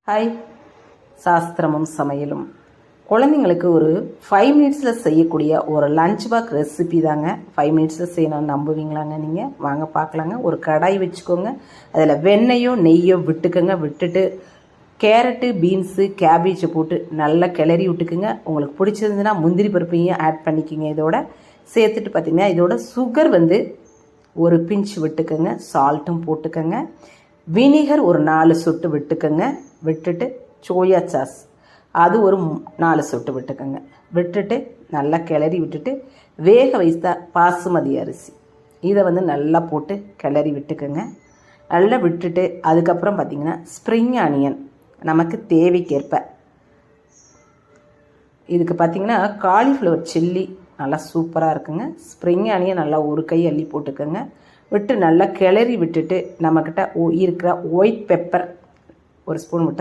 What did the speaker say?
Hi, சாஸ்திரமும் சமையலும். குழந்தைங்களுக்கு ஒரு 5 மினிட்ஸில் செய்யக்கூடிய ஒரு லஞ்ச் பாக் ரெசிபி தாங்க. 5 மினிட்ஸில் செய்யணும்னு நம்புவீங்களாங்க நீங்கள்? வாங்க பார்க்கலாங்க. ஒரு கடாய் வச்சுக்கோங்க. அதில் வெண்ணெயோ நெய்யோ விட்டுக்கோங்க. விட்டுட்டு கேரட்டு, பீன்ஸு, கேபேஜை போட்டு நல்லா கிளறி விட்டுக்குங்க. உங்களுக்கு பிடிச்சிருந்துன்னா முந்திரி பருப்பையும் ஆட் பண்ணிக்கோங்க. இதோட சேர்த்துட்டு பார்த்திங்கன்னா இதோட சுகர் ஒரு பிஞ்ச் விட்டுக்கோங்க. சால்ட்டும் போட்டுக்கோங்க. வினிகர் ஒரு 4 சொட்டு விட்டுக்கோங்க. விட்டுட்டு சோயா சாஸ் அது ஒரு 4 சொட்டு விட்டுக்கோங்க. விட்டுட்டு நல்லா கிளறி விட்டுட்டு வேக வைத்த பாசுமதி அரிசி இதை நல்லா போட்டு கிளறி விட்டுக்கோங்க. நல்லா விட்டுட்டு அதுக்கப்புறம் பார்த்திங்கன்னா ஸ்ப்ரிங் ஆனியன் நமக்கு தேவைக்கேற்ப. இதுக்கு பார்த்திங்கன்னா காலிஃப்ளவர் சில்லி நல்லா சூப்பராக இருக்குங்க. ஸ்ப்ரிங் ஆனியன் நல்லா ஒரு கை அள்ளி போட்டுக்கோங்க. விட்டு நல்லா கிளறி விட்டுட்டு நம்மக்கிட்ட இருக்கிற ஒயிட் பெப்பர் ஒரு ஸ்பூன் விட்டால்